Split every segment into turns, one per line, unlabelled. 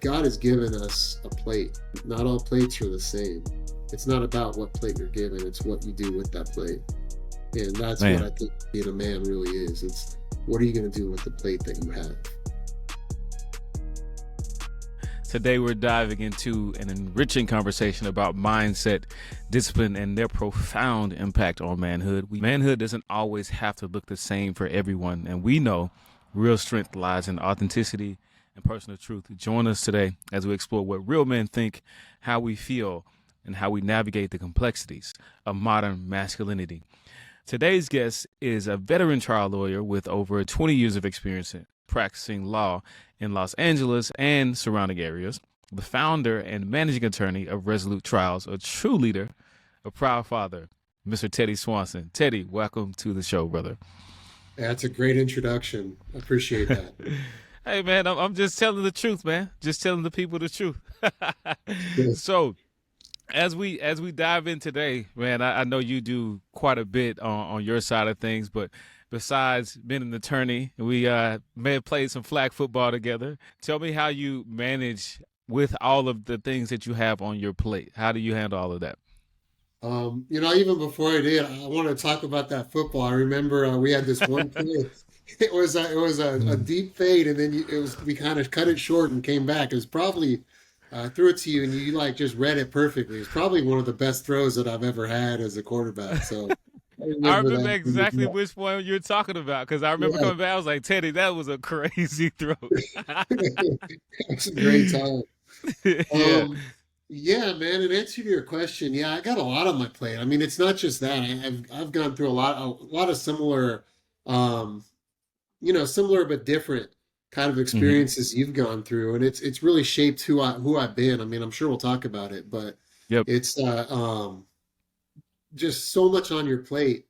God has given us a plate. Not all plates are the same. It's not about what plate you're given, it's what you do with that plate. And that's what
Man,
I think being a man really is. It's what are you going to do with the plate that you have?
today we're diving into an enriching conversation about mindset, discipline, and their profound impact on manhood. Manhood doesn't always have to look the same for everyone, and we know real strength lies in authenticity and personal truth. Join us today as we explore what real men think, how we feel, and how we navigate the complexities of modern masculinity. Today's guest is a veteran trial lawyer with over 20 years of experience in practicing law in Los Angeles and surrounding areas, the founder and managing attorney of Resolute Trials, a true leader, a proud father, Mr. Teddy Swanson. Teddy, welcome to the show, brother.
That's a great introduction. I appreciate that.
Hey, man, I'm just telling the truth, man. Just telling the people the truth.
Yes.
So, as we dive in today, man, I know you do quite a bit on your side of things, but besides being an attorney, we may have played some flag football together. Tell me how you manage with all of the things that you have on your plate. How do you handle all of that?
Even before I did, I want to talk about that football. I remember we had this one play. It was a
Mm.
deep fade, and then we kind of cut it short and came back. It was probably threw it to you, and you like just read it perfectly. It's probably one of the best throws that I've ever had as a quarterback. So I
I
remember
remember
that.
exactly which one you're talking about because I remember
Yeah,
coming back. I was like, Teddy, that was a crazy throw.
it's a great time.
Yeah.
Um, yeah, man. In answer to your question, yeah, I got a lot on my plate. I mean, it's not just that. I've gone through a lot of similar, um, similar but different kind of
Hmm.
experiences you've gone through, and it's really shaped who I've been. I mean, I'm sure we'll talk about it, but
Yep.
it's just so much on your plate,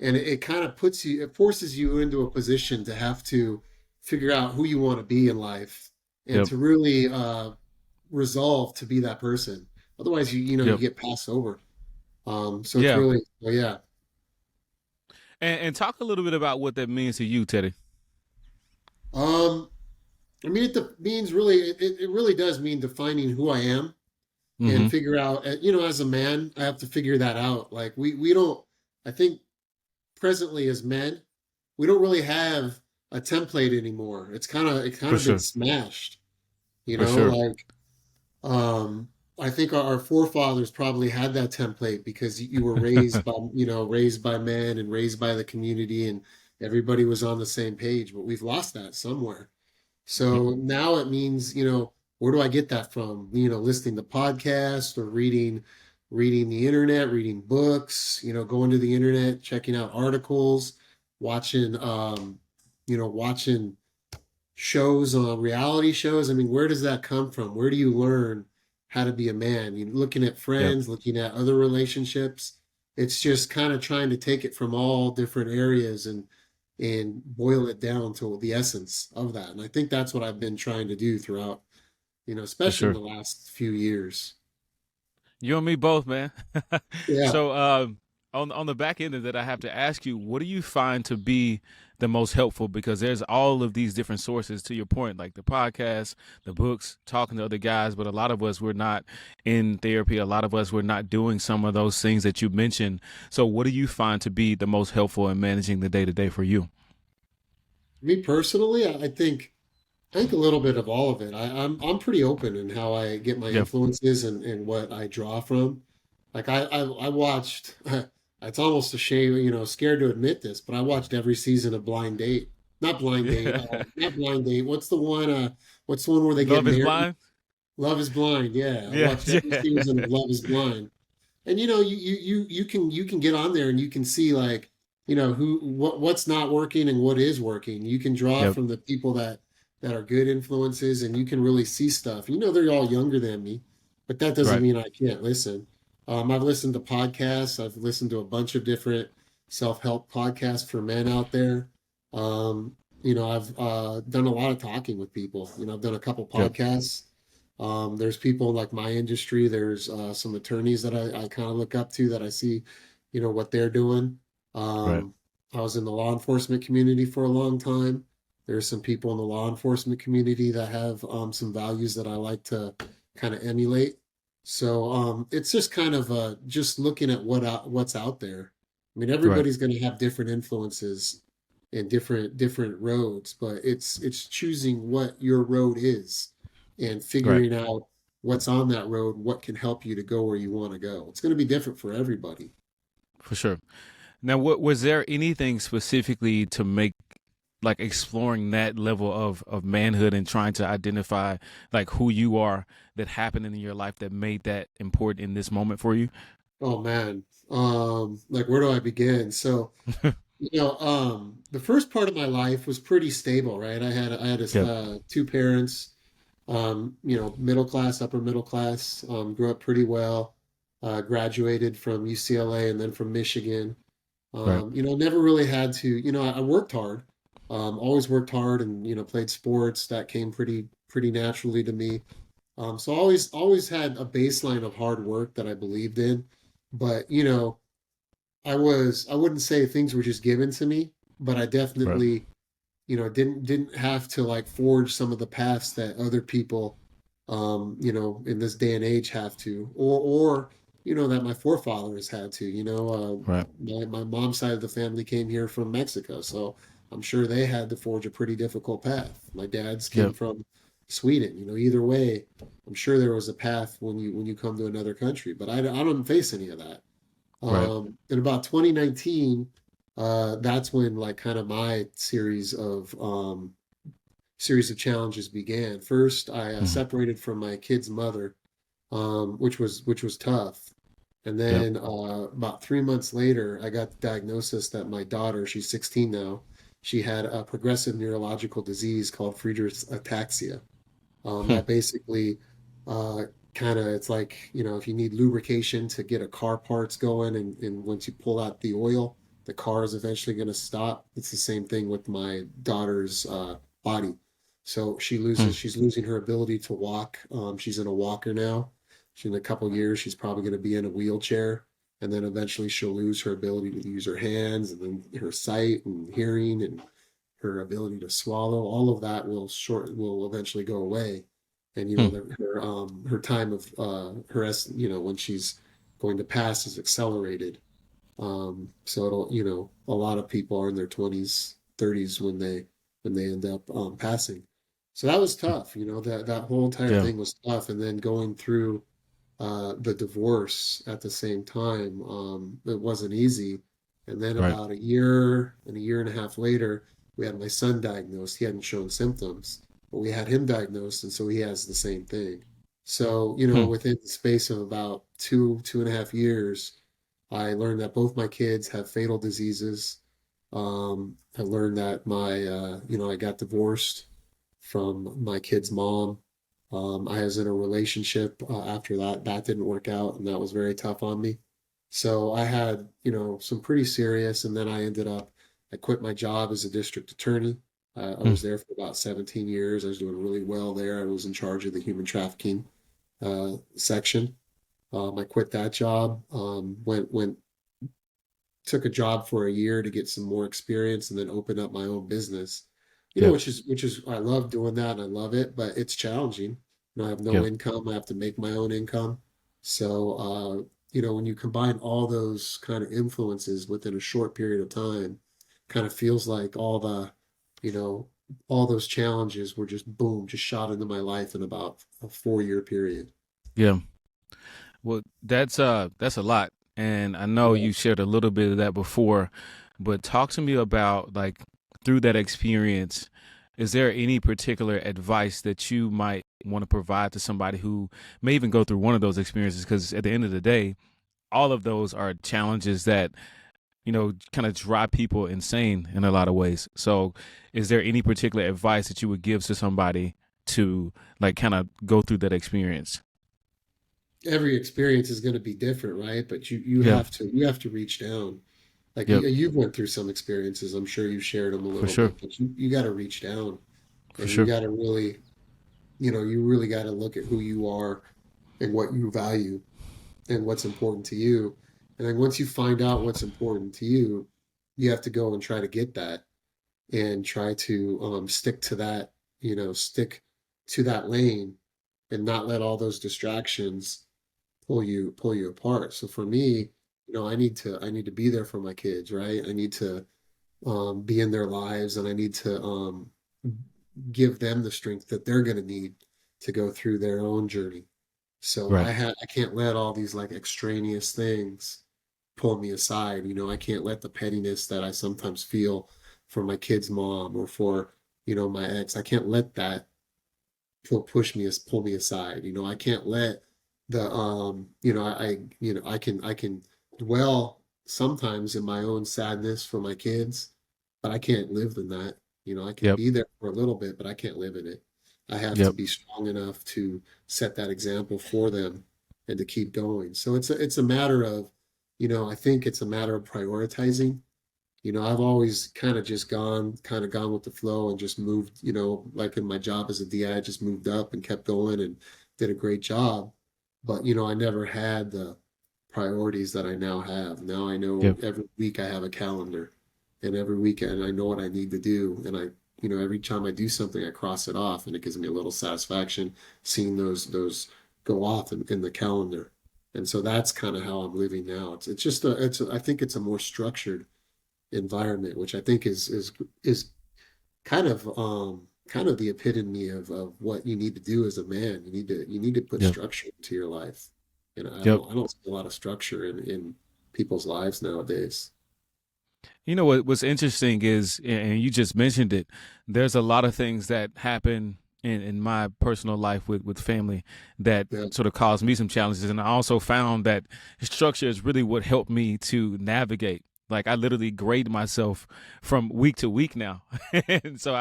and it kind of it forces you into a position to have to figure out who you want to be in life, and
Yep.
to really resolve to be that person. Otherwise, you
Yep.
get passed over. So it's
Yeah.
really, well, yeah.
And talk a little bit about what that means to you, Teddy.
Um, I mean, means really, it really does mean defining who I am and
Hmm.
figure out, as a man, I have to figure that out. Like we don't, I think presently as men, we don't really have a template anymore. It kind
For
of been
sure.
smashed,
For sure.
like, um, I think our forefathers probably had that template because you were raised by men and raised by the community, and everybody was on the same page, but we've lost that somewhere.
Mhm.
So now it means, where do I get that from? Listening to podcasts or reading the internet, reading books, going to the internet, checking out articles, watching, watching shows on reality shows. I mean, where does that come from? Where do you learn how to be a man? You looking at
Yep.
friends, looking at other relationships. It's just kind of trying to take it from all different areas and boil it down to the essence of that. And I think that's what I've been trying to do throughout,
For
especially in
sure.
the last few years.
You and me both, man.
Yeah.
So, on the back end of that, I have to ask you, what do you find to be the most helpful? Because there's all of these different sources. To your point, like the podcast, the books, talking to other guys, but a lot of us we're not in therapy. A lot of us we're not doing some of those things that you mentioned. So, what do you find to be the most helpful in managing the day to day for you?
Me personally, I think a little bit of all of it. I'm pretty open in how I get my
Yep.
influences and what I draw from. Like I watched. It's almost a shame, scared to admit this, but I watched every season of Blind Date. Not Blind Date.
Yeah.
Not Blind Date. What's the one? What's the one where they get
Love is
married?
blind.
Love is Blind. Yeah, I
Yeah.
watched every
Yeah.
season of Love is Blind. And you can get on there and you can see, like, what's not working and what is working. You can draw
Yep.
from the people that are good influences, and you can really see stuff. They're all younger than me, but that doesn't
Right.
mean I can't listen. I've listened to podcasts. I've listened to a bunch of different self-help podcasts for men out there. um, I've done a lot of talking with people. I've done a couple
Yep.
podcasts. There's people like my industry. There's some attorneys that I kind of look up to, that I see, what they're doing.
Right.
Um, I was in the law enforcement community for a long time. There's some people in the law enforcement community that have some values that I like to kind of emulate. So it's just kind of just looking at what's out there. I mean,
Right.
everybody's going to have different influences and different roads, but it's choosing what your road is and
Right.
figuring out what's on that road, what can help you to go where you want to go. It's going to be different for everybody.
For sure. Now, what was there anything specifically to make like exploring that level of manhood and trying to identify like who you are that happened in your life that made that important in this moment for you?
Oh man, like where do I begin? So the first part of my life was pretty stable, right? I had
Yep.
two parents, middle class, upper middle class, grew up pretty well, graduated from UCLA and then from Michigan.
Right.
Never really had to, I worked hard, always worked hard and, played sports. That came pretty naturally to me. So always had a baseline of hard work that I believed in. But, I wouldn't say things were just given to me, but I
Right.
definitely, didn't have to like forge some of the paths that other people, in this day and age have to, or that my forefathers had to.
Right.
My mom's side of the family came here from Mexico, so I'm sure they had to forge a pretty difficult path. My dad's came
Yep.
from Sweden. Either way, I'm sure there was a path when you come to another country, but I don't face any of that.
Right.
In about 2019, that's when like kind of my series of challenges began. First, I
Mhm.
separated from my kid's mother, which was tough. And
Yep.
then about 3 months later, I got the diagnosis that my daughter, she's 16 now, she had a progressive neurological disease called Friedreich's ataxia.
Hmm.
That basically uh, kind of it's like if you need lubrication to get a car parts going, and once you pull out the oil, the car is eventually going to stop. It's the same thing with my daughter's body. So
Hmm.
she's losing her ability to walk. She's in a walker now. In a couple years, she's probably going to be in a wheelchair, and then eventually she'll lose her ability to use her hands, and then her sight and hearing, and her ability to swallow. All of that will eventually go away, and
Hmm.
her time of when she's going to pass is accelerated. So it'll a lot of people are in their 20s, 30s when they end up passing. So that was tough. That whole entire
Yeah.
thing was tough, and then going through the divorce at the same time. It wasn't easy. And then
Right.
about a year and a half later, we had my son diagnosed. He hadn't shown symptoms, but we had him diagnosed, and so he has the same thing. So,
Hmm.
within the space of about 2.5 years, I learned that both my kids have fatal diseases. I learned that I got divorced from my kid's mom. I was in a relationship after that. That didn't work out, and that was very tough on me. So I had, some pretty serious, and then I quit my job as a district attorney. I
Hmm.
was there for about 17 years. I was doing really well there. I was in charge of the human trafficking section. I quit that job, went took a job for a year to get some more experience and then opened up my own business.
Yep.
Which is I love doing that and I love it, but it's challenging. I have no
Yep.
income. I have to make my own income. So when you combine all those kind of influences within a short period of time, kind of feels like you know, all those challenges were just boom, just shot into my life in about a 4 year period.
Yeah. Well, that's a lot, and I know
Yeah.
you shared a little bit of that before, but talk to me about like through that experience. Is there any particular advice that you might want to provide to somebody who may even go through one of those experiences? Because at the end of the day, all of those are challenges that kind of drive people insane in a lot of ways. So, is there any particular advice that you would give to somebody to like kind of go through that experience?
Every experience is going to be different, right? But you
Yeah.
have to reach down. Like
Yep.
you've went through some experiences. I'm sure you've shared them a
For
little
sure.
bit, but you got to reach down
For
and you
sure.
got to really, you really got to look at who you are and what you value and what's important to you. And then once you find out what's important to you, you have to go and try to get that. and try to stick to that, stick to that lane and not let all those distractions pull you apart. So for me, I need to be there for my kids, right? I need to be in their lives, and I need to give them the strength that they're going to need to go through their own journey. So
Right.
I can't let all these like extraneous things pull me aside. I can't let the pettiness that I sometimes feel for my kid's mom or for, my ex. I can't let that pull me aside. I can't let the I can dwell sometimes in my own sadness for my kids, but I can't live in that. I can
Yep.
be there for a little bit, but I can't live in it. I have to
Yep.
be strong enough to set that example for them and to keep going. So it's a matter of, I think it's a matter of prioritizing. I've always kind of gone with the flow and just moved, like in my job as a DI, just moved up and kept going and did a great job. But, I never had the priorities that I now have. Now I know
Yep.
every week I have a calendar, and every weekend I know what I need to do. And every time I do something, I cross it off, and it gives me a little satisfaction seeing those go off in the calendar. And so that's kind of how I'm living now. It's just I think it's a more structured environment, which I think is kind of the epitome of what you need to do as a man. You need to put
Yep.
structure into your life. I
Yep.
don't see a lot of structure in people's lives nowadays.
You know what's interesting is, and you just mentioned it. There's a lot of things that happen in my personal life with family that
Yeah.
sort of caused me some challenges, and I also found that structure is really what helped me to navigate. Like I literally grade myself from week to week now, and so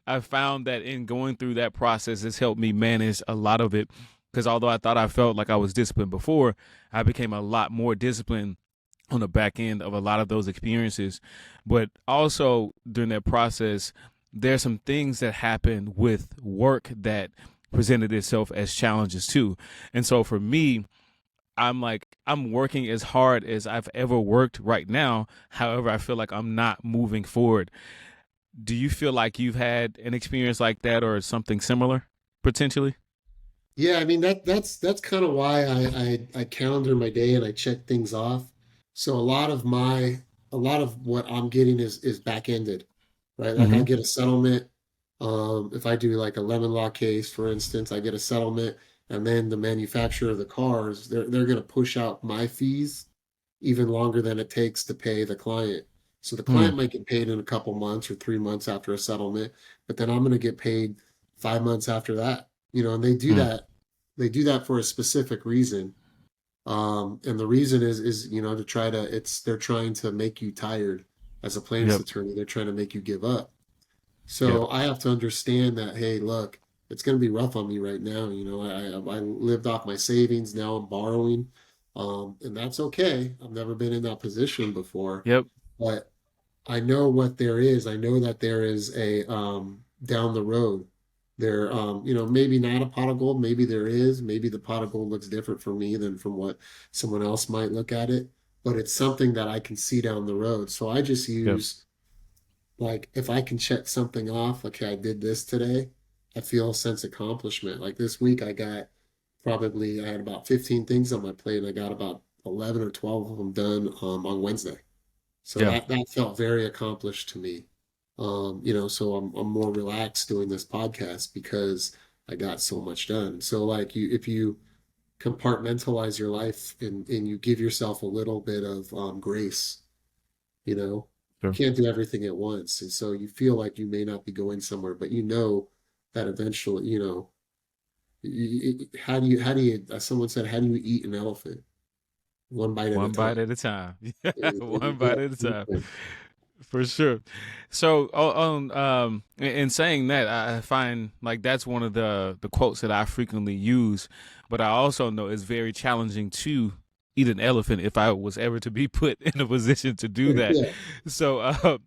I found that in going through that process, it's helped me manage a lot of it. Because although I thought I felt like I was disciplined before, I became a lot more disciplined on the back end of a lot of those experiences. But also during that process, there's some things that happen with work that presented itself as challenges too. And so for me, I'm like, I'm working as hard as I've ever worked right now. However, I feel like I'm not moving forward. Do you feel like you've had an experience like that or something similar potentially?
Yeah, I mean that's kind of why I calendar my day and I check things off. So a lot of what I'm getting is back ended, right? Like I
Mm-hmm.
get a settlement. If I do like a lemon law case, for instance, I get a settlement, and then the manufacturer of the cars, they're going to push out my fees even longer than it takes to pay the client. So the
Mm,
client might get paid in a couple months or 3 months after a settlement, but then I'm going to get paid 5 months after that. And they do
mm.
that. They do that for a specific reason. And the reason is to try to it's they're trying to make you tired as a plaintiff's
Yep.
attorney. They're trying to make you give up.
Yep.
So I have to understand that, hey, look, it's going to be rough on me right now. I lived off my savings. Now I'm borrowing. And that's okay. I've never been in that position before,
Yep.
but I know what there is. I know that there is a down the road. There, maybe not a pot of gold. Maybe there is. Maybe the pot of gold looks different for me than from what someone else might look at it. But it's something that I can see down the road. So I just
Yep.
use like if I can check something off. Okay, I did this today. I feel a sense of accomplishment. Like this week, I had about 15 things on my plate, and I got about 11 or 12 of them done on Wednesday. So
Yeah.
that felt very accomplished to me. So I'm more relaxed doing this podcast because I got so much done. So like if you compartmentalize your life and you give yourself a little bit of grace, you
Sure.
can't do everything at once. And so you feel like you may not be going somewhere, but you know that eventually, how do you, as someone said, how do you eat an elephant? One bite at a
One bite
time.
at a time. One
Yeah.
bite at a time. For sure. So on in saying that, I find like that's one of the quotes that I frequently use, but I also know it's very challenging to eat an elephant if I was ever to be put in a position to do that.
Yeah.
So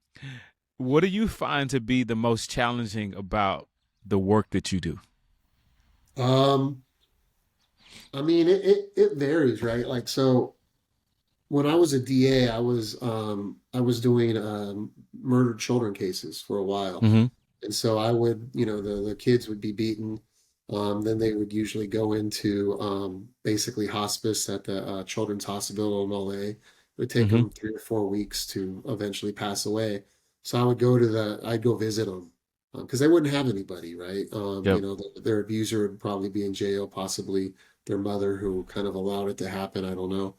what do you find to be the most challenging about the work that you do?
I mean, it varies, right? Like, so when I was a DA, I was doing murdered children cases for a while.
Mm-hmm.
And so I would, the kids would be beaten. Then they would usually go into basically hospice at the Children's Hospital in LA. It would take
Mm-hmm.
them 3 or 4 weeks to eventually pass away. So I'd go visit them because they wouldn't have anybody, right?
Yep.
Their abuser would probably be in jail, possibly their mother who kind of allowed it to happen. I don't know,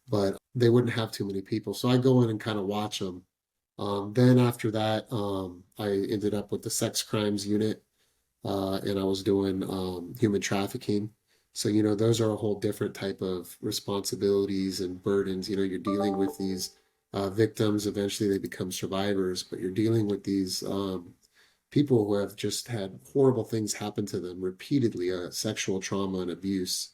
but they wouldn't have too many people. So I go in and kind of watch them. Then after that, I ended up with the sex crimes unit, and I was doing human trafficking. So, those are a whole different type of responsibilities and burdens. You're dealing with these victims. Eventually, they become survivors, but you're dealing with these people who have just had horrible things happen to them repeatedly, sexual trauma and abuse.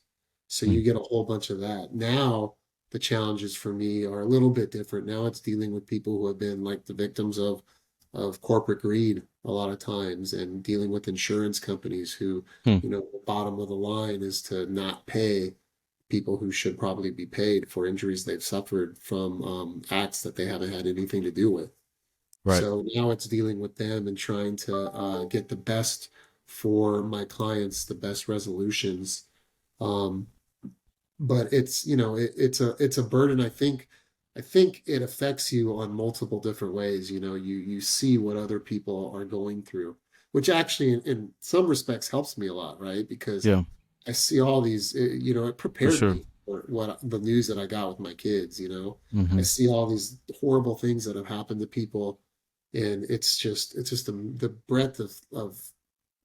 So you get a whole bunch of that. Now, the challenges for me are a little bit different. Now it's dealing with people who have been like the victims of corporate greed a lot of times, and dealing with insurance companies who,
Mm-hmm.
the bottom of the line is to not pay people who should probably be paid for injuries they've suffered from acts that they haven't had anything to do with.
Right.
So now it's dealing with them and trying to get the best for my clients, the best resolutions. Um, but it's a burden. I think it affects you on multiple different ways. You see what other people are going through, which actually in some respects helps me a lot, right? Because
Yeah.
I see all these, it
For
prepared
sure.
me for what the news that I got with my kids. I
Mm-hmm.
see all these horrible things that have happened to people, and it's just the breadth of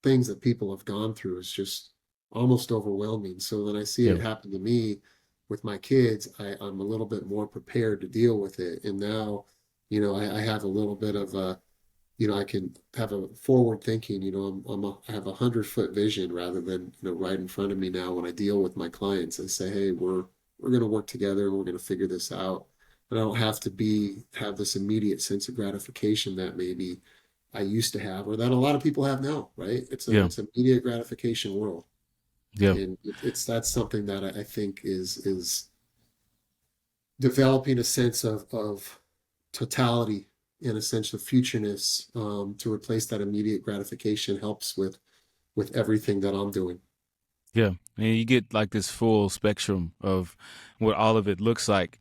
things that people have gone through is just almost overwhelming. So when I see
Yeah.
it happen to me with my kids, I'm a little bit more prepared to deal with it. And now, I have a little bit of a, I can have a forward thinking, I have 100-foot vision rather than, right in front of me now when I deal with my clients and say, hey, we're going to work together and we're going to figure this out. But I don't have to have this immediate sense of gratification that maybe I used to have, or that a lot of people have now, right?
Yeah.
It's an immediate gratification world,
Yeah.
and that's something that I think is developing a sense of totality and a sense of futureness to replace that immediate gratification helps with everything that I'm doing.
Yeah, and you get like this full spectrum of what all of it looks like.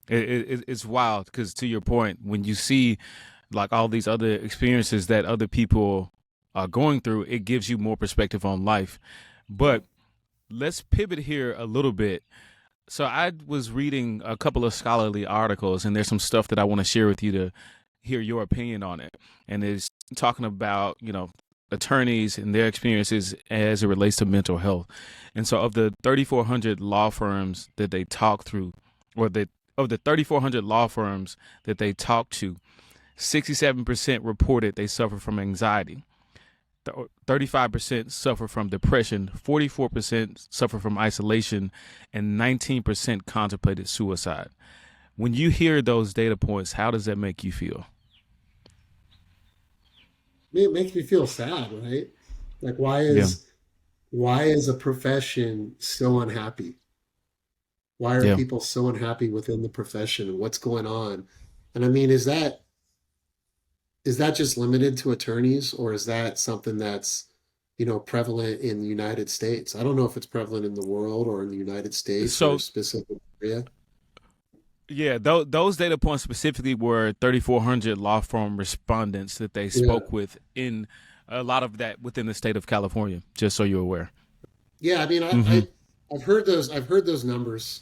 It's wild because, to your point, when you see like all these other experiences that other people are going through, it gives you more perspective on life.
Yeah,
But let's pivot here a little bit. So I was reading a couple of scholarly articles, and there's some stuff that I want to share with you to hear your opinion on it. And it's talking about, attorneys and their experiences as it relates to mental health. And so of the 3,400 law firms that they talk through, or that of the 3,400 law firms that they talked to, 67% reported they suffer from anxiety. 35% suffer from depression, 44% suffer from isolation, and 19% contemplated suicide. When you hear those data points, how does that make you feel?
it makes me feel sad, right? Like,
Yeah.
why is a profession so unhappy? Why are
Yeah.
people so unhappy within the profession, and what's going on? And I mean, is that just limited to attorneys, or is that something that's, prevalent in the United States? I don't know if it's prevalent in the world or in the United States or a
So,
specific area.
yeah, those data points specifically were 3,400 law firm respondents that they
Yeah.
spoke with in a lot of that within the state of California, just so you're aware.
Yeah, I mean,
Mm-hmm.
I've heard those numbers.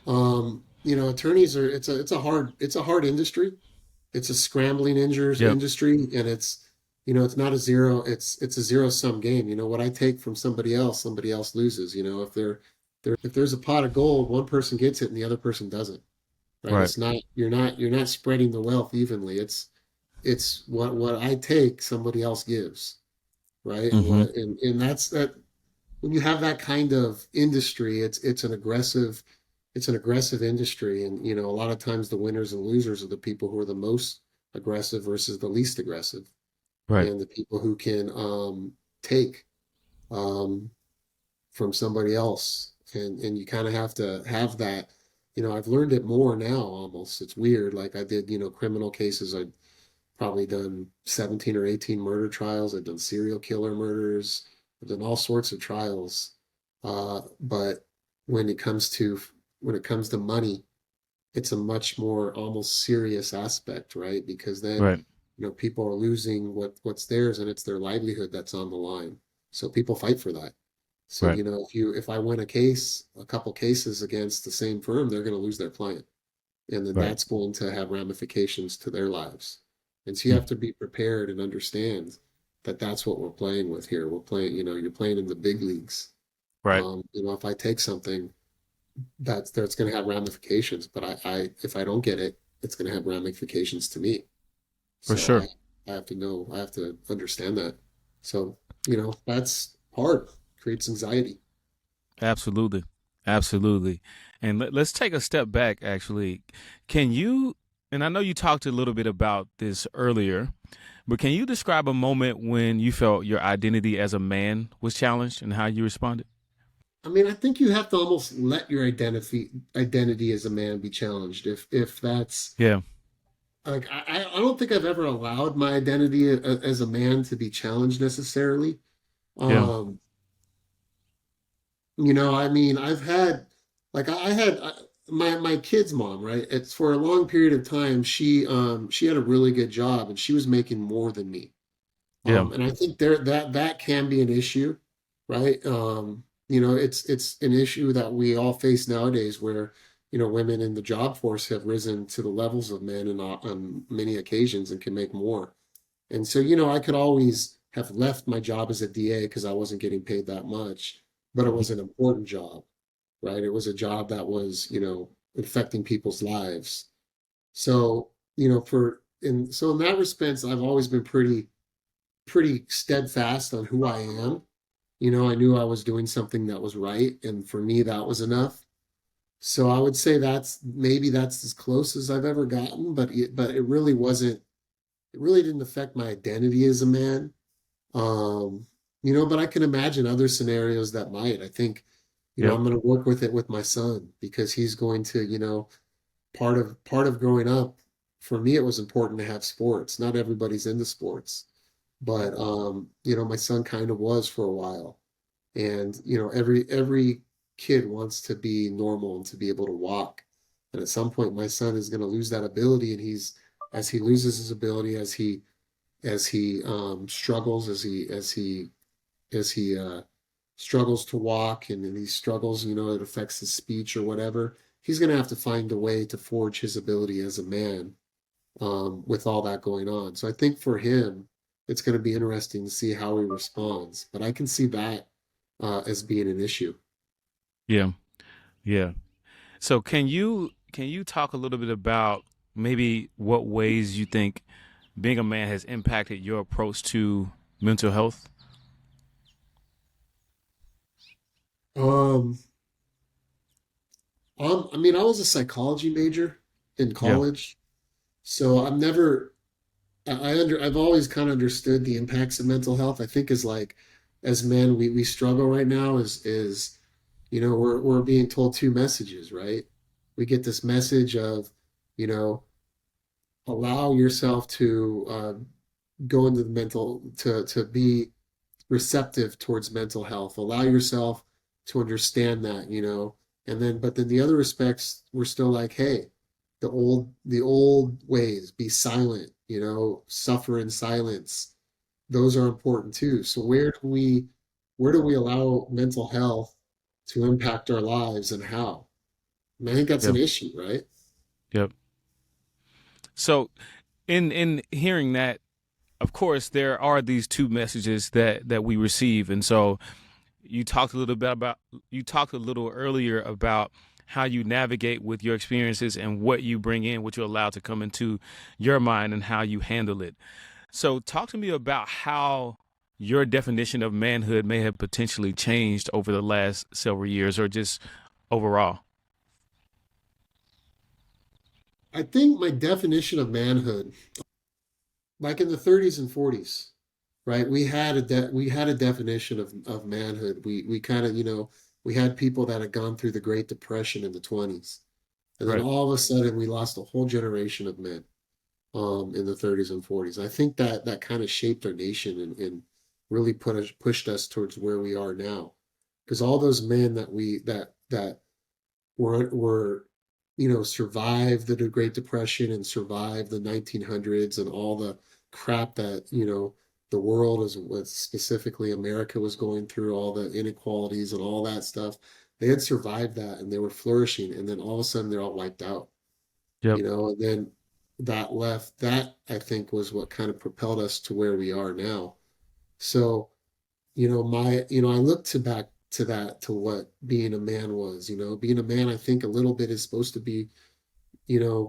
Attorneys are it's a hard industry. It's a scrambling
Yep.
industry, and it's not a zero, it's a zero sum game. What I take from somebody else loses. If there's a pot of gold, one person gets it and the other person doesn't, right?
Right.
It's not you're not spreading the wealth evenly. It's what I take, somebody else gives, right? And
Mm-hmm.
that's that when you have that kind of industry, it's an aggressive industry, and a lot of times the winners and losers are the people who are the most aggressive versus the least aggressive,
Right.
and the people who can take um, from somebody else, and you kind of have to have that I've learned it more now almost. It's weird. Like I did, criminal cases. I've probably done 17 or 18 murder trials. I've done serial killer murders. I've done all sorts of trials. But when it comes to when it comes to money, it's a much more almost serious aspect, right? Because then,
Right.
people are losing what's theirs and it's their livelihood that's on the line. So people fight for that. So,
Right.
if I win a couple cases against the same firm, they're going to lose their client. And then
Right.
that's going to have ramifications to their lives. And so you
Mm.
have to be prepared and understand that that's what we're playing with here. We're playing, you're playing in the big leagues.
Right.
If I take something, that's going to have ramifications. But if I don't get it, it's going to have ramifications to me.
For
So
sure.
I have to know, I have to understand that. So, that's hard, creates anxiety.
Absolutely. Absolutely. And let's take a step back, actually. Can you, and I know you talked a little bit about this earlier, but can you describe a moment when you felt your identity as a man was challenged and how you responded?
I mean, I think you have to almost let your identity as a man be challenged. If that's
Yeah.
like I don't think I've ever allowed my identity as a man to be challenged necessarily.
Yeah.
Um, I mean, I've had like I had my kid's mom, right? It's for a long period of time. She had a really good job and she was making more than me.
Yeah.
And I think that can be an issue, right? It's an issue that we all face nowadays where, women in the job force have risen to the levels of men and on many occasions and can make more. And so, I could always have left my job as a DA because I wasn't getting paid that much, but it
Mhm.
was an important job, right? It was a job that was, affecting people's lives. So, so in that respect, I've always been pretty steadfast on who I am. I knew I was doing something that was right, and for me, that was enough. So I would say that's as close as I've ever gotten, but it really wasn't. It really didn't affect my identity as a man. Um, but I can imagine other scenarios that might. I think,
Yep.
I'm going to work with it with my son because he's going to, part of growing up. For me, it was important to have sports. Not everybody's into sports, but my son kind of was for a while. And every kid wants to be normal and to be able to walk. And at some point, my son is going to lose that ability, and as he loses his ability, as he struggles, as he struggles to walk, and he struggles, it affects his speech or whatever. He's going to have to find a way to forge his ability as a man, with all that going on. So I think for him, it's going to be interesting to see how he responds. But I can see that as being an issue.
Yeah. Yeah. So can you talk a little bit about maybe what ways you think being a man has impacted your approach to mental health?
Um, I mean, I was a psychology major in
Yeah.
college, so I've never, I've always kind of understood the impacts of mental health. I think as men, we struggle right now is we're being told two messages, right? We get this message of, you know, allow yourself to go into the mental to be receptive towards mental health. Allow yourself to understand that, and then but then the other respects we're still like, hey, the old ways, be silent, suffer in silence. Those are important too. So where do we allow mental health to impact our lives and how? And I think that's an
Yep.
issue, right?
Yep. So in hearing that, of course, there are these two messages that we receive, and so you talked a little earlier about how you navigate with your experiences and what you bring in, what you allow to come into your mind, and how you handle it. So, talk to me about how your definition of manhood may have potentially changed over the last several years, or just overall.
I think my definition of manhood, like in the 30s and 40s, right? We had a definition of manhood. We kind of, we had people that had gone through the Great Depression in the 20s. And then
Right.
all of a sudden, we lost a whole generation of men in the 30s and 40s. I think that that kind of shaped our nation and really pushed us towards where we are now. Because all those men that were survived the Great Depression and survived the 1900s and all the crap that the world is was specifically America was going through, all the inequalities and all that stuff. They had survived that and they were flourishing, and then all of a sudden they're all wiped out,
Yep.
and then that I think was what kind of propelled us to where we are now. So I look to back to that, to what being a man was. Being a man, I think a little bit is supposed to be,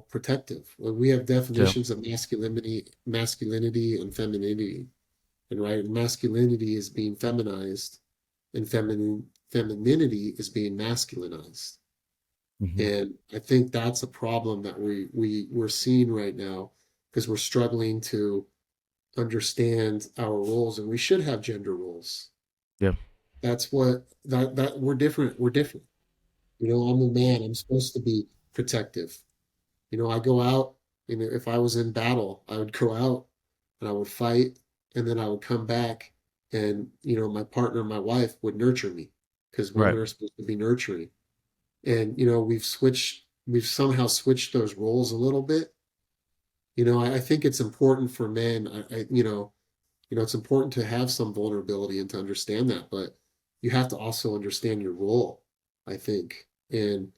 protective. Well, we have
Yep.
definitions of masculinity and femininity, and right, masculinity is being feminized, and femininity is being masculinized.
Hmm.
And I think that's a problem that we're seeing right now, because we're struggling to understand our roles, and we should have gender roles.
Yep.
That's what that we're different. We're different. I'm a man. I'm supposed to be protective. I go out, if I was in battle, I would go out and I would fight, and then I would come back, and my partner, my wife, would nurture me, because women
Right.
are supposed to be nurturing. And we've somehow switched those roles a little bit. I think it's important for men. It's important to have some vulnerability and to understand that, but you have to also understand your role, I think. And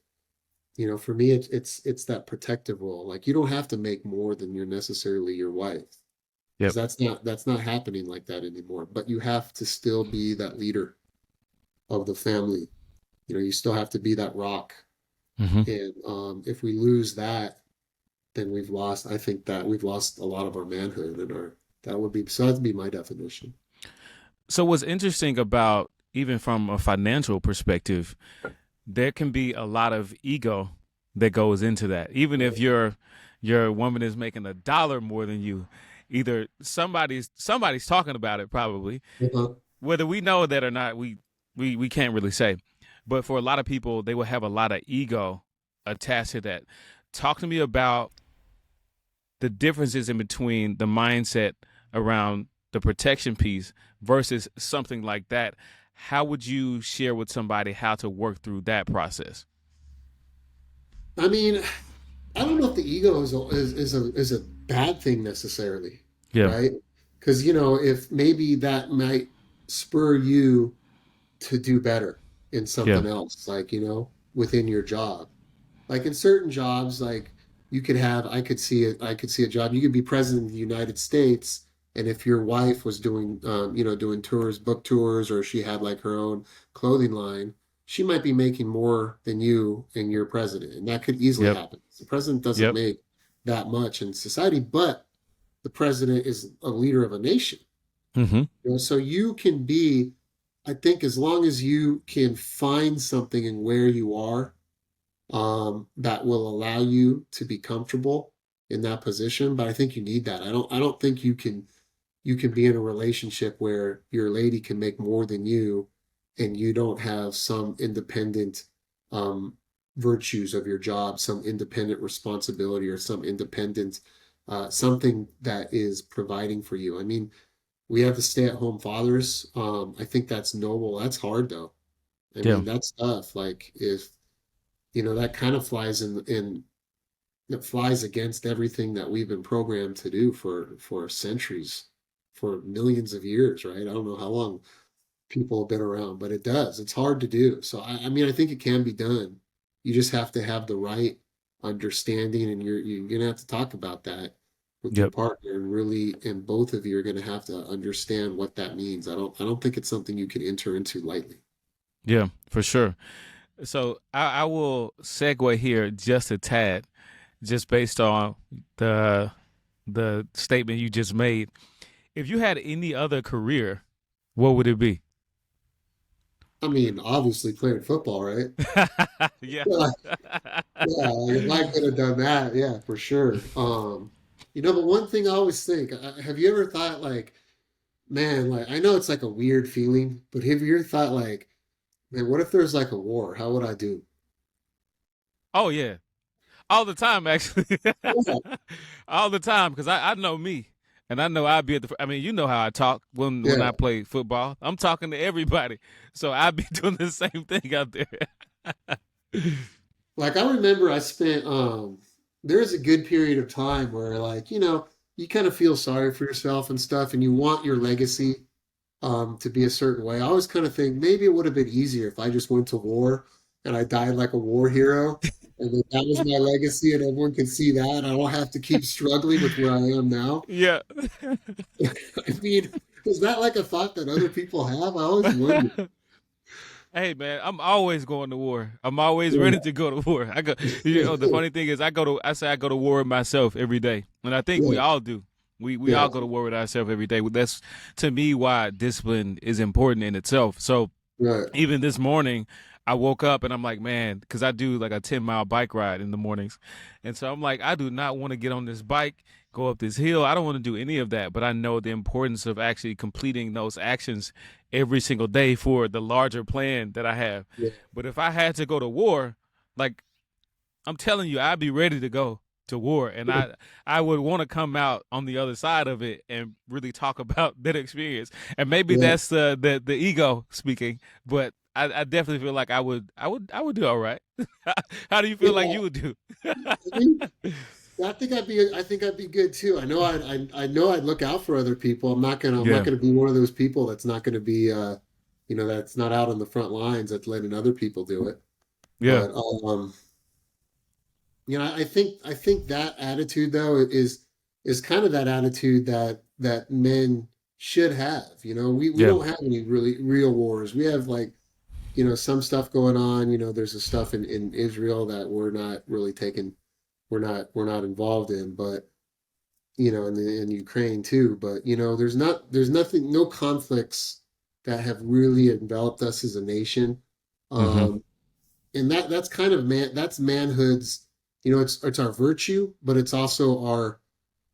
for me, it's that protective role. Like, you don't have to make more than you're necessarily your wife, because
Yep.
that's not happening like that anymore. But you have to still be that leader of the family. You still have to be that rock.
Hmm.
And if we lose that, then I think that we've lost a lot of our manhood, and our that would be so that'd be my definition.
So what's interesting about, even from a financial perspective, there can be a lot of ego that goes into that. Even if your woman is making $1 more than you, either somebody's talking about it, probably.
Uh-huh.
Whether we know that or not, we can't really say. But for a lot of people, they will have a lot of ego attached to that. Talk to me about the differences in between the mindset around the protection piece versus something like that. How would you share with somebody how to work through that process?
I mean, I don't know if the ego is a bad thing necessarily,
Yeah.
right? Because if maybe that might spur you to do better in
Yeah.
something else, like within your job. Like in certain jobs, like I could see a job. You could be president of the United States, and if your wife was doing tours, book tours, or she had like her own clothing line, she might be making more than you and your president, and that could easily
Yep.
happen. The president doesn't
Yep.
make that much in society, but the president is a leader of a nation.
Mm-hmm.
So you can be, I think, as long as you can find something in where you are, that will allow you to be comfortable in that position. But I think you need that. I don't think you can be in a relationship where your lady can make more than you, and you don't have some independent um, virtues of your job, some independent responsibility, or some independent something that is providing for you. I mean, we have the stay-at-home fathers. I think that's noble. That's hard though. I
Yeah.
mean, that's tough. Like, if that kind of flies in that flies against everything that we've been programmed to do for centuries, for millions of years, right? I don't know how long people have been around, but it does. It's hard to do. So I mean, I think it can be done. You just have to have the right understanding, and you're gonna have to talk about that with your
Yep.
partner, and really, and both of you are gonna have to understand what that means. I don't think it's something you can enter into lightly.
Yeah, for sure. So I will segue here just a tad, just based on the the statement you just made. If you had any other career, what would it be?
I mean, obviously playing football, right?
Yeah.
Yeah, yeah, like if I could have done that, yeah, for sure. But one thing I always think, have you ever thought like, man, like I know it's like a weird feeling, but have you ever thought like, man, what if there's like a war? How would I do?
Oh yeah. all the time, actually.
Yeah,
All the time, because I know me. And I know I'd be at the. I mean, you know how I talk when
yeah.
I play football. I'm talking to everybody, so I'd be doing the same thing out there.
Like I remember I spent there was a good period of time where like, you kind of feel sorry for yourself and stuff and you want your legacy to be a certain way. I always kind of think maybe it would have been easier if I just went to war and I died like a war hero and then that was my legacy and everyone could see that. I don't have to keep struggling with where I am now.
Yeah.
I mean, is that like a thought that other people have? I always wonder.
Hey man, I'm always going to war. I'm always ready
Yeah.
to go to war. I go. You know, the funny thing is, I say I go to war with myself every day, and I think we
Yeah.
all do. We
Yeah.
all go to war with ourselves every day. That's to me why discipline is important in itself. So
Right.
even this morning, I woke up and I'm like, man, because I do like a 10-mile bike ride in the mornings. And so I'm like, I do not want to get on this bike, go up this hill. I don't want to do any of that. But I know the importance of actually completing those actions every single day for the larger plan that I have.
Yeah.
But if I had to go to war, like I'm telling you, I'd be ready to go to war, and I would want to come out on the other side of it and really talk about that experience. And maybe
Yeah.
that's the ego speaking, but I definitely feel like I would do all right. How do you feel like
Yeah.
you would do?
I mean, I think I'd be good too. I know I'd look out for other people. I'm not
Yeah,
gonna be one of those people that's not gonna be that's not out on the front lines that's letting other people do it.
yeah,
But I think that attitude though is kind of that attitude that men should have. We
yeah,
don't have any really real wars. We have like, some stuff going on. There's a stuff in Israel that we're not involved in, but in Ukraine too. But there's nothing, no conflicts that have really enveloped us as a nation.
mm-hmm.
Um, and that's kind of that's manhood's, it's our virtue, but it's also our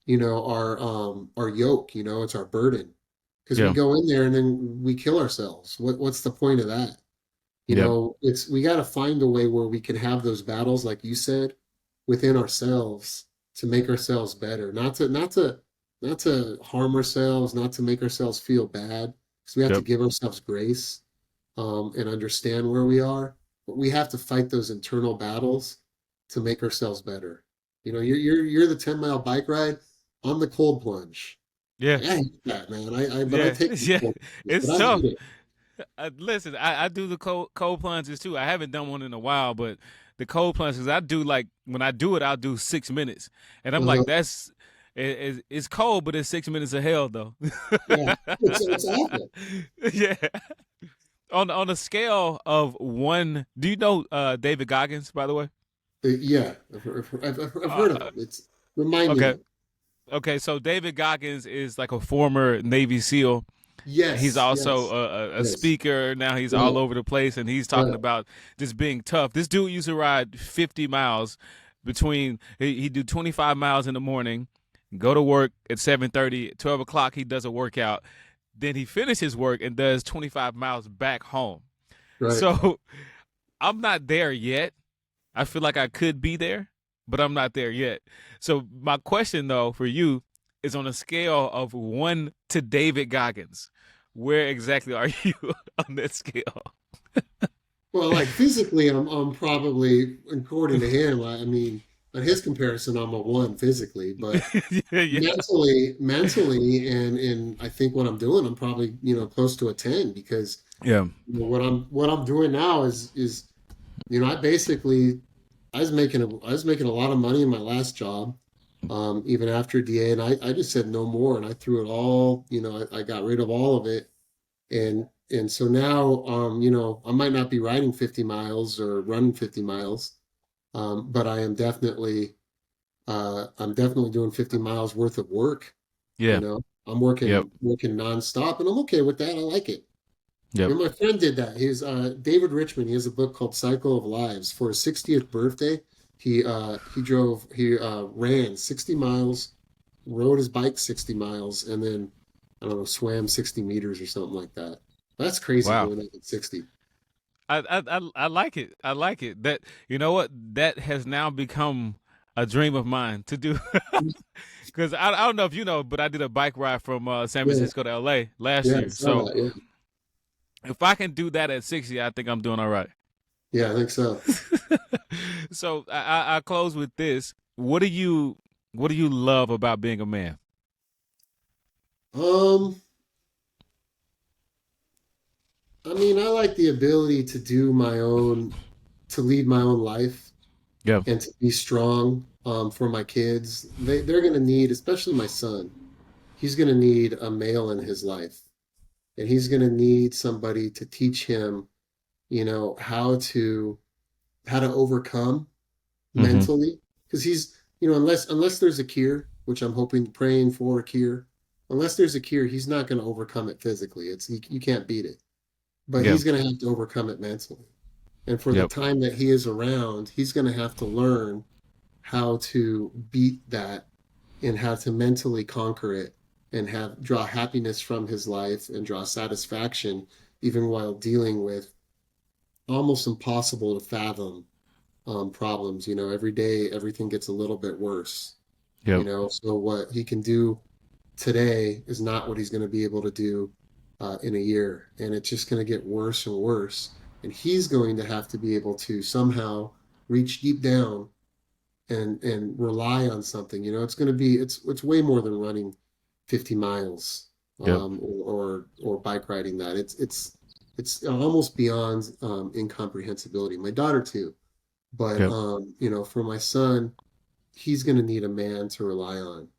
yoke, it's our burden. Because we
Yeah,
go in there and then we kill ourselves. What's the point of that?
yep,
It's we got to find a way where we can have those battles, like you said, within ourselves to make ourselves better, not to harm ourselves, not to make ourselves feel bad, because we have to
yep,
give ourselves grace, and understand where we are. But we have to fight those internal battles to make ourselves better. You're the 10-mile bike ride. I'm the cold plunge.
yeah,
Like, I hate that, man. But I
yeah,
take the
yeah.
cold plunge, but
It's
I
tough.
hate it.
Listen, I do the cold plunges too. I haven't done one in a while, but the cold plunges I do, like when I do it, I'll do 6 minutes, and I'm
Uh-huh.
like, it's cold, but it's 6 minutes of hell though.
Yeah, it's awful.
Yeah. On a scale of one, do you know David Goggins, by the way?
Yeah, I've heard of
Uh,
him. Remind me of
okay.
him.
Okay, so David Goggins is like a former Navy SEAL. He's
Yes,
also
yes,
a
yes.
speaker. Now he's all
Right,
over the place, and he's talking
right,
about just being tough. This dude used to ride 50 miles between, he'd do 25 miles in the morning, go to work at 7:30, 12 o'clock, he does a workout. Then he finishes work and does 25 miles back home.
right.
So I'm not there yet. I feel like I could be there, but I'm not there yet. So my question though for you is on a scale of 1 to David Goggins. Where exactly are you on that scale?
Well, like physically, I'm probably, according to him, I mean, on his comparison, I'm a one physically, but
Yeah, yeah,
mentally, and I think what I'm doing, I'm probably, close to a 10 because
yeah,
what I'm doing now is, I basically I was making a lot of money in my last job, even after DA, and I just said no more, and I threw it all. I got rid of all of it, and so now, I might not be riding 50 miles or running 50 miles, but I'm definitely doing 50 miles worth of work.
yeah,
I'm
yep,
working nonstop, and I'm okay with that. I like it.
yep.
My friend did that. He's David Richmond. He has a book called Cycle of Lives. For his 60th birthday, he ran 60 miles, rode his bike 60 miles, and then I don't know, swam 60 meters or something like that. That's crazy
Wow.
doing that at 60.
I like it. I like it. That you know what that has now become. a dream of mine to do. Because I don't know if you know, but I did a bike ride from San
Yeah,
Francisco to LA last
yeah, I
year.
saw
So
that. Yeah,
if I can do that at 60, I think I'm doing all right.
yeah, I think so.
So I close with this. What do you love about being a man?
Um, I mean, I like the ability to do my own, to lead my own life
Yeah.
and to be strong for my kids. They're going to need, especially my son, he's going to need a male in his life. And he's going to need somebody to teach him, how to overcome
Mm-hmm.
mentally. Because unless there's a cure, which I'm hoping, praying for a cure, unless there's a cure, he's not going to overcome it physically. You can't beat it, but
Yeah.
he's going to have to overcome it mentally. And for the
Yep.
time that he is around, he's going to have to learn how to beat that and how to mentally conquer it and have draw happiness from his life and draw satisfaction even while dealing with almost impossible to fathom problems. Every day everything gets a little bit worse.
Yep.
So what he can do today is not what he's going to be able to do in a year, and it's just going to get worse and worse. And he's going to have to be able to somehow reach deep down and rely on something. It's going to be it's way more than running 50 miles
Yep.
or bike riding that. It's almost beyond incomprehensibility. My daughter too, but
Yep.
for my son, he's going to need a man to rely on.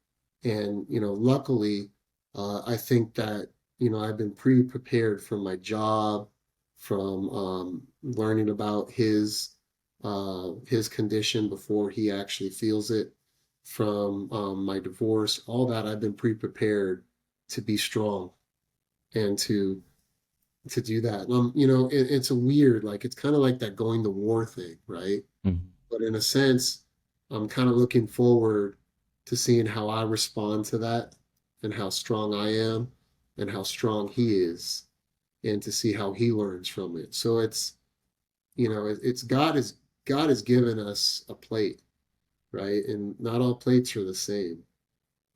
And luckily, I think that I've been pre-prepared from my job, from learning about his condition before he actually feels it, from my divorce, all that. I've been pre-prepared to be strong and to do that. It's a weird, like it's kind of like that going to war thing, right?
Mhm.
But in a sense, I'm kind of looking forward to seeing how I respond to that and how strong I am and how strong he is and to see how he learns from it. So it's God has given us a plate, right? And not all plates are the same,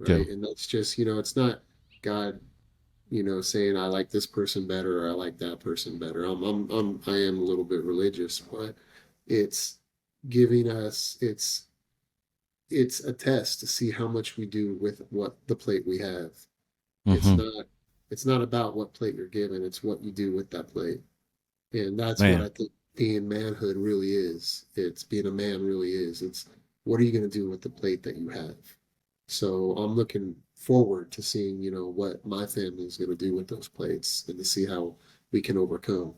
Yep.
right? And that's just, it's not God, saying I like this person better or I like that person better. I am a little bit religious, but it's giving us it's a test to see how much we do with what the plate we have. It's
Mm-hmm.
not it's not about what plate you're given, it's what you do with that plate. And that's what I
Man.
think being manhood really is. It's being a man really is. It's what are you going to do with the plate that you have? So I'm looking forward to seeing, what my family is going to do with those plates and to see how we can overcome.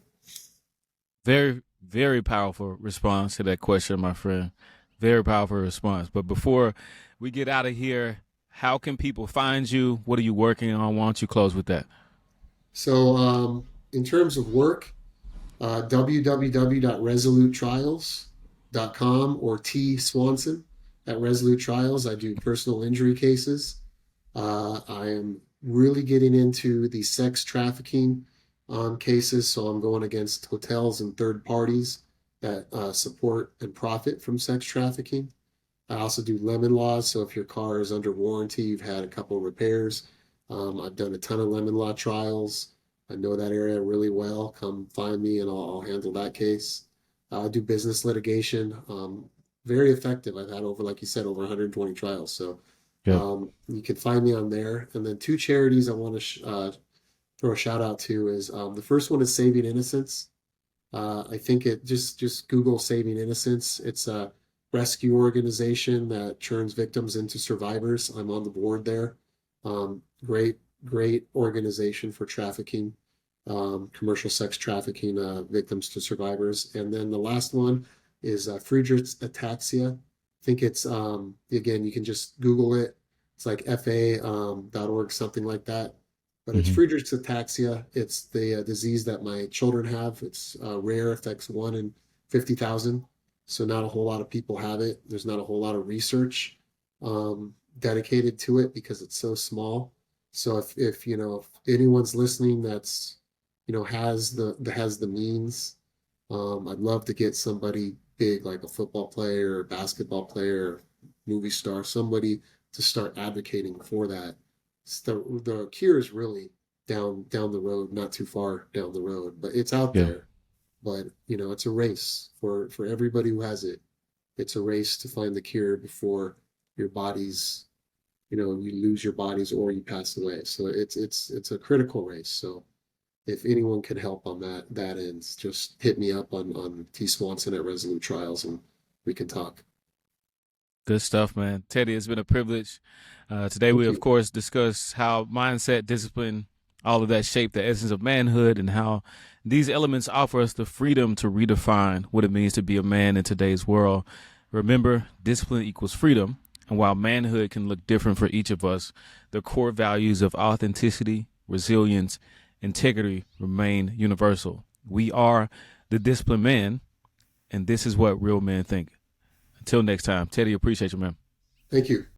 Very, very powerful response to that question, my friend. Very powerful response. But before we get out of here, how can people find you? What are you working on? Why don't you close with that?
So in terms of work, www.resolutetrials.com or T Swanson at Resolute Trials. I do personal injury cases. I am really getting into the sex trafficking cases, so I'm going against hotels and third parties that support and profit from sex trafficking. I also do lemon laws, so if your car is under warranty, you've had a couple of repairs. I've done a ton of lemon law trials. I know that area really well. Come find me and I'll handle that case. I do business litigation. Very effective. I've had over, like you said, over 120 trials. So
Yep.
you can find me on there. And then two charities I want to throw a shout out to is the first one is Saving Innocence. I think it just Google Saving Innocence. It's a rescue organization that turns victims into survivors. I'm on the board there. Great organization for trafficking, commercial sex trafficking victims to survivors. And then the last one is Friedrich's Ataxia. I think it's again you can just Google it. It's like fa.org, something like that. But it's
Mm-hmm.
Friedrich's ataxia. It's the disease that my children have. It's rare, affects 1 in 50,000. So not a whole lot of people have it. There's not a whole lot of research dedicated to it because it's so small. So if anyone's listening that's has the means, I'd love to get somebody big like a football player or a basketball player, movie star, somebody to start advocating for that. The cure is really down the road, not too far down the road, but it's out
Yeah.
there. But it's a race for everybody who has it. It's a race to find the cure before your body's, you lose your bodies or you pass away. So it's a critical race. So if anyone can help on that end, just hit me up on T Swanson at Resolute Trials, and we can talk.
Good stuff, man. Teddy, it's been a privilege. Today,
Thank
we, of
you.
course, discuss how mindset, discipline, all of that shape the essence of manhood and how these elements offer us the freedom to redefine what it means to be a man in today's world. Remember, discipline equals freedom. And while manhood can look different for each of us, the core values of authenticity, resilience, integrity remain universal. We are the disciplined man, and this is what real men think. Until next time, Teddy, appreciate you, man.
Thank you.